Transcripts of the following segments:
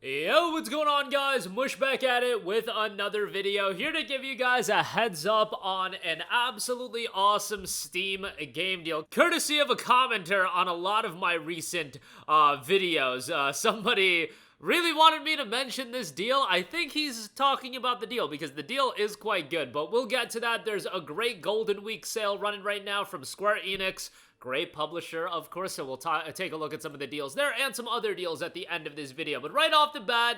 Yo, what's going on, guys? Mush back at it with another video, here to give you guys a heads up on an absolutely awesome Steam game deal, courtesy of a commenter on a lot of my recent videos. Somebody really wanted me to mention this deal. I think he's talking about the deal because the deal is quite good, but we'll get to that. There's a great Golden Week sale running right now from Square Enix. Great publisher, of course, so we'll take a look at some of the deals there and some other deals at the end of this video. But right off the bat,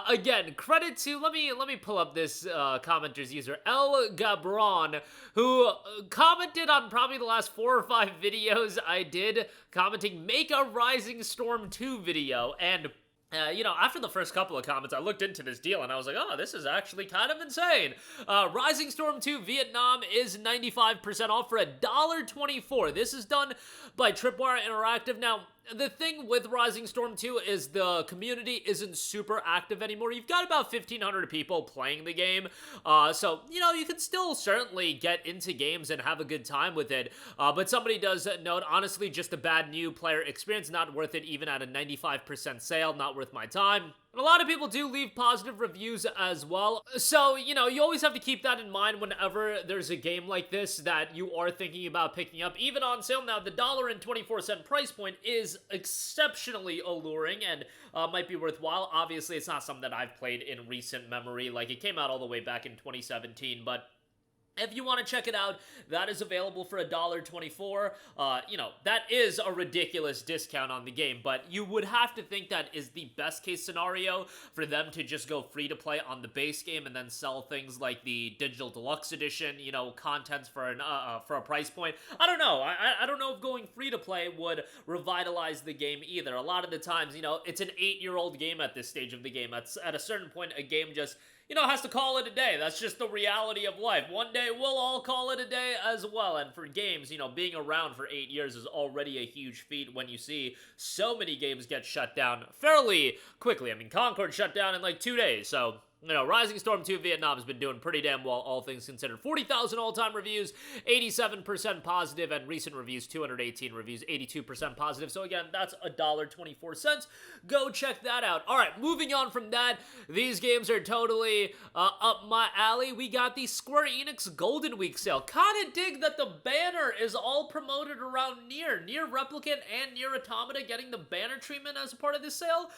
again, credit to, let me pull up this commenter's user, El Gabron, who commented on probably the last 4 or 5 videos I did, commenting, make a Rising Storm 2 video, and after the first couple of comments, I looked into this deal and I was like, oh, this is actually kind of insane. Rising Storm 2 Vietnam is 95% off for $1.24. This is done by Tripwire Interactive. Now, the thing with Rising Storm 2 is the community isn't super active anymore. You've got about 1,500 people playing the game, so, you can still certainly get into games and have a good time with it, but somebody does note, honestly, just a bad new player experience, not worth it even at a 95% sale, not worth my time. And a lot of people do leave positive reviews as well. So, you always have to keep that in mind whenever there's a game like this that you are thinking about picking up, even on sale. Now, the $1.24 price point is exceptionally alluring and might be worthwhile. Obviously, it's not something that I've played in recent memory. Like, it came out all the way back in 2017, but if you want to check it out, that is available for $1.24. That is a ridiculous discount on the game, but you would have to think that is the best case scenario for them to just go free to play on the base game and then sell things like the digital deluxe edition, contents for a price point. I don't know. I don't know if going free to play would revitalize the game either. A lot of the times, it's an 8-year-old game at this stage of the game. At a certain point, a game just has to call it a day. That's just the reality of life. One day, we'll all call it a day as well. And for games, being around for 8 years is already a huge feat when you see so many games get shut down fairly quickly. I mean, Concord shut down in like 2 days, so Rising Storm 2 Vietnam has been doing pretty damn well, all things considered. 40,000 all-time reviews, 87% positive, and recent reviews, 218 reviews, 82% positive. So again, that's $1.24. Go check that out. All right, moving on from that, these games are totally up my alley. We got the Square Enix Golden Week sale. Kinda dig that the banner is all promoted around Nier Replicant and Nier Automata getting the banner treatment as a part of this sale.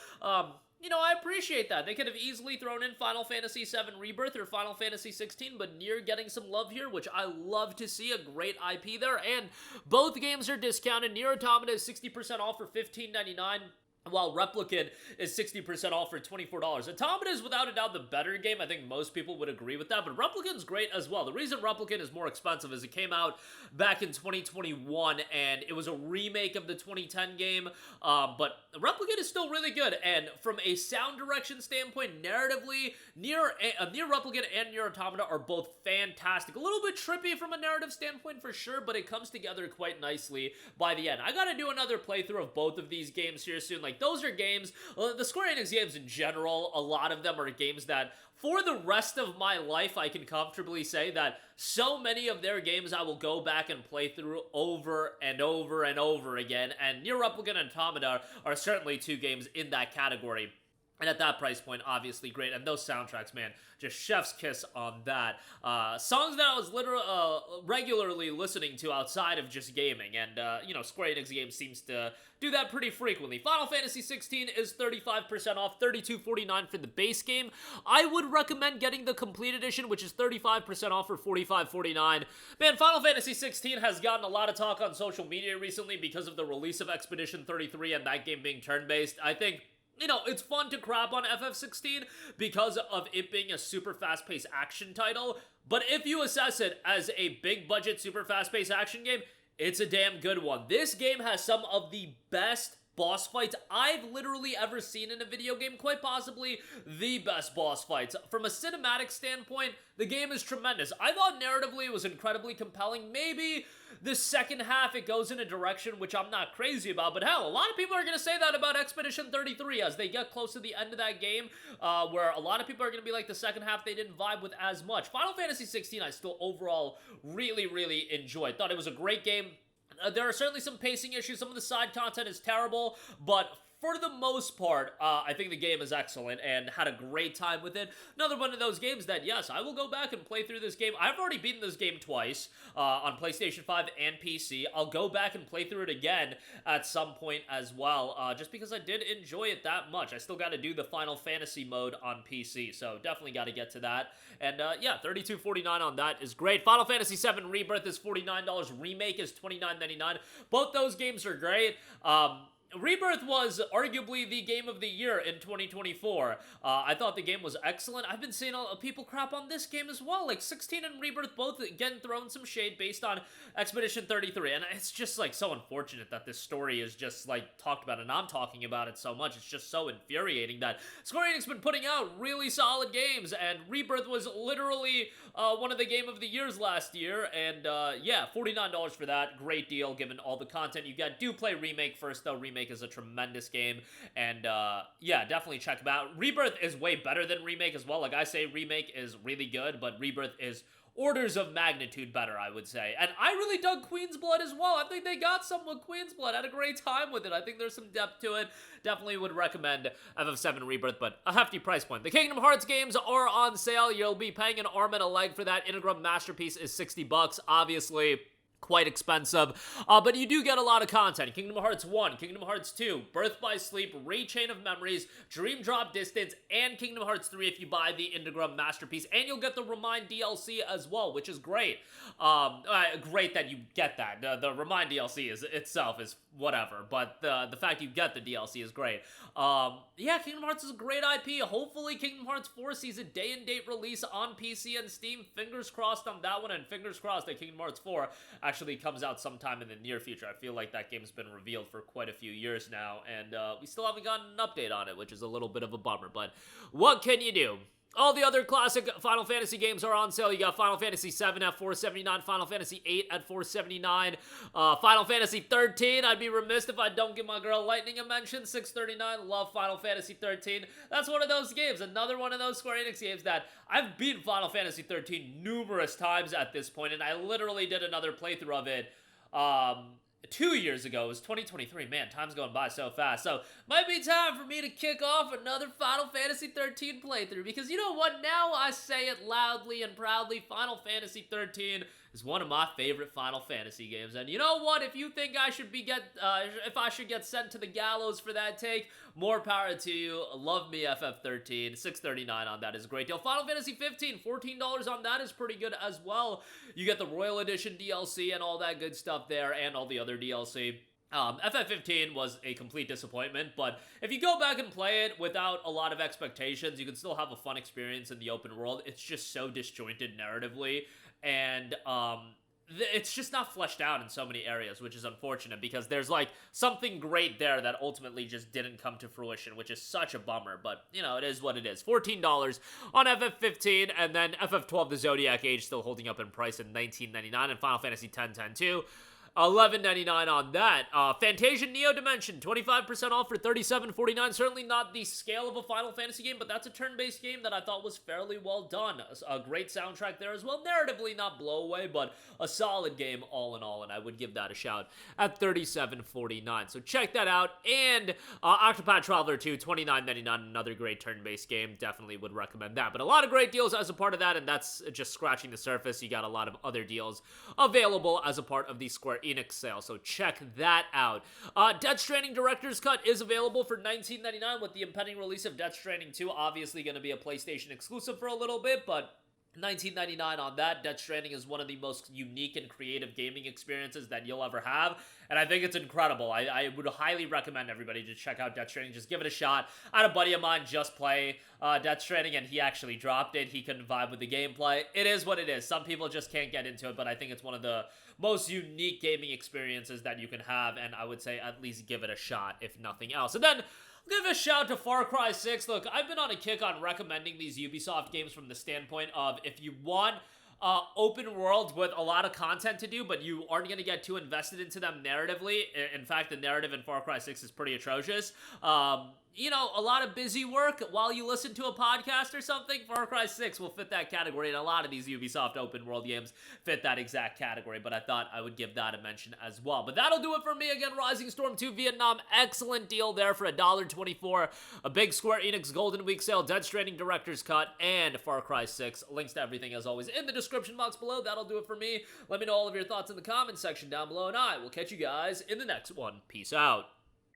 I appreciate that. They could have easily thrown in Final Fantasy VII Rebirth or Final Fantasy 16, but Nier getting some love here, which I love to see. A great IP there, and both games are discounted. Nier Automata is 60% off for $15.99. while Replicant is 60% off for $24. Automata is without a doubt the better game. I think most people would agree with that, but Replicant's great as well. The reason Replicant is more expensive is it came out back in 2021, and it was a remake of the 2010 game, but Replicant is still really good, and from a sound direction standpoint, narratively, Nier Replicant and Nier Automata are both fantastic. A little bit trippy from a narrative standpoint for sure, but it comes together quite nicely by the end. I gotta do another playthrough of both of these games here soon. Like, those are games, the Square Enix games in general, a lot of them are games that, for the rest of my life, I can comfortably say that so many of their games I will go back and play through over and over and over again, and Nier Replicant and Automata are certainly two games in that category. And at that price point, obviously great. And those soundtracks, man, just chef's kiss on that. Songs that I was regularly listening to outside of just gaming. And, Square Enix games seems to do that pretty frequently. Final Fantasy 16 is 35% off, $32.49 for the base game. I would recommend getting the Complete Edition, which is 35% off for $45.49. Man, Final Fantasy 16 has gotten a lot of talk on social media recently because of the release of Expedition 33 and that game being turn-based. I think it's fun to crap on FF16 because of it being a super fast-paced action title, but if you assess it as a big-budget, super fast-paced action game, it's a damn good one. This game has some of the best boss fights I've literally ever seen in a video game, quite possibly the best boss fights. From a cinematic standpoint, the game is tremendous. I thought narratively it was incredibly compelling. Maybe the second half it goes in a direction which I'm not crazy about, but hell, a lot of people are going to say that about Expedition 33 as they get close to the end of that game, where a lot of people are going to be like, the second half they didn't vibe with as much. Final Fantasy 16 I still overall really, really enjoyed. Thought it was a great game. There are certainly some pacing issues. Some of the side content is terrible, but for the most part, I think the game is excellent and had a great time with it. Another one of those games that, yes, I will go back and play through this game. I've already beaten this game twice on PlayStation 5 and PC. I'll go back and play through it again at some point as well, just because I did enjoy it that much. I still got to do the Final Fantasy mode on PC, so definitely got to get to that. And yeah, $32.49 on that is great. Final Fantasy VII Rebirth is $49. Remake is $29.99. Both those games are great. Rebirth was arguably the game of the year in 2024. I thought the game was excellent. I've been seeing people crap on this game as well. Like 16 and Rebirth both again throwing some shade based on Expedition 33. And it's just like so unfortunate that this story is just like talked about and I'm talking about it so much. It's just so infuriating that Square Enix been putting out really solid games and Rebirth was literally one of the game of the years last year. And yeah, $49 for that. Great deal given all the content you get. Do play Remake first though. Remake is a tremendous game, and yeah, definitely check them out. Rebirth is way better than Remake as well. Like I say, Remake is really good, but Rebirth is orders of magnitude better, I would say. And I really dug Queen's Blood as well. I think they got some with Queen's Blood. I had a great time with it. I think there's some depth to it. Definitely would recommend FF7 Rebirth, but a hefty price point. The Kingdom Hearts games are on sale. You'll be paying an arm and a leg for that. Integrum Masterpiece is $60, obviously quite expensive, but you do get a lot of content. Kingdom Hearts 1, Kingdom Hearts 2, Birth by Sleep, Raid Chain of Memories, Dream Drop Distance, and Kingdom Hearts 3 if you buy the Integrum Masterpiece, and you'll get the Remind DLC as well, which is great. Great that you get that. The Remind DLC itself is whatever, but the fact you get the DLC is great. Yeah, Kingdom Hearts is a great IP. Hopefully Kingdom Hearts 4 sees a day-and-date release on PC and Steam. Fingers crossed on that one, and fingers crossed that Kingdom Hearts 4 actually comes out sometime in the near future. I feel like that game's been revealed for quite a few years now, and we still haven't gotten an update on it, which is a little bit of a bummer, but what can you do? All the other classic Final Fantasy games are on sale. You got Final Fantasy VII at $479, Final Fantasy VIII at $479, Final Fantasy XIII. I'd be remiss if I don't give my girl Lightning a mention. $639. Love Final Fantasy XIII. That's one of those games. Another one of those Square Enix games that I've beaten Final Fantasy XIII numerous times at this point, and I literally did another playthrough of it 2 years ago. It was 2023. Man, time's going by so fast. So, might be time for me to kick off another Final Fantasy XIII playthrough. Because you know what? Now I say it loudly and proudly. Final Fantasy XIII is one of my favorite Final Fantasy games. And you know what? If you think I should if I should get sent to the gallows for that take, more power to you. Love me FF13. $639 on that is a great deal. Final Fantasy 15, $14 on that is pretty good as well. You get the Royal Edition DLC and all that good stuff there, and all the other DLC. FF15 was a complete disappointment, but if you go back and play it without a lot of expectations, you can still have a fun experience in the open world. It's just so disjointed narratively, and it's just not fleshed out in so many areas, which is unfortunate because there's like something great there that ultimately just didn't come to fruition, which is such a bummer, but you know, it is what it is. $14 on FF15, and then FF12 The Zodiac Age still holding up in price at $19.99, and Final Fantasy X too. $11.99 on that. Fantasia Neo Dimension, 25% off for $37.49. Certainly not the scale of a Final Fantasy game, but that's a turn-based game that I thought was fairly well done. A great soundtrack there as well. Narratively not blow away, but a solid game all in all, and I would give that a shout at $37.49. So check that out. And Octopath Traveler 2, $29.99. Another great turn-based game. Definitely would recommend that. But a lot of great deals as a part of that, and that's just scratching the surface. You got a lot of other deals available as a part of the Square Enix sale, so check that out. Death Stranding Director's Cut is available for $19.99 with the impending release of Death Stranding 2, obviously going to be a PlayStation exclusive for a little bit, but $19.99 on that. Death Stranding is one of the most unique and creative gaming experiences that you'll ever have, and I think it's incredible. I would highly recommend everybody to check out Death Stranding. Just give it a shot. I had a buddy of mine just play Death Stranding, and he actually dropped it. He couldn't vibe with the gameplay. It is what it is. Some people just can't get into it, but I think it's one of the most unique gaming experiences that you can have, and I would say at least give it a shot, if nothing else. And then give a shout to Far Cry 6. Look, I've been on a kick on recommending these Ubisoft games from the standpoint of if you want open worlds with a lot of content to do, but you aren't going to get too invested into them narratively. In fact, the narrative in Far Cry 6 is pretty atrocious. you know, a lot of busy work while you listen to a podcast or something, Far Cry 6 will fit that category, and a lot of these Ubisoft open world games fit that exact category, but I thought I would give that a mention as well. But that'll do it for me. Again, Rising Storm 2 Vietnam, excellent deal there for $1.24. A big Square Enix Golden Week sale, Death Stranding Director's Cut, and Far Cry 6. Links to everything, as always, in the description box below. That'll do it for me. Let me know all of your thoughts in the comments section down below, and I will catch you guys in the next one. Peace out.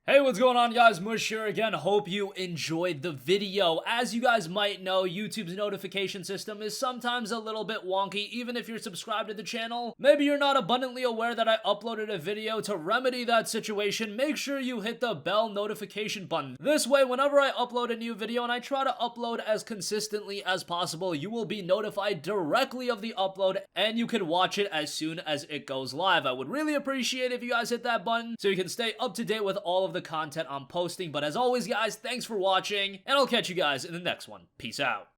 Hey, what's going on, guys? Mush here again. Hope you enjoyed the video. As you guys might know, YouTube's notification system is sometimes a little bit wonky, even if you're subscribed to the channel. Maybe you're not abundantly aware that I uploaded a video. To remedy that situation, make sure you hit the bell notification button. This way, whenever I upload a new video, and I try to upload as consistently as possible, you will be notified directly of the upload, and you can watch it as soon as it goes live. I would really appreciate it if you guys hit that button so you can stay up to date with all of the content I'm posting. But as always, guys, thanks for watching, and I'll catch you guys in the next one. Peace out.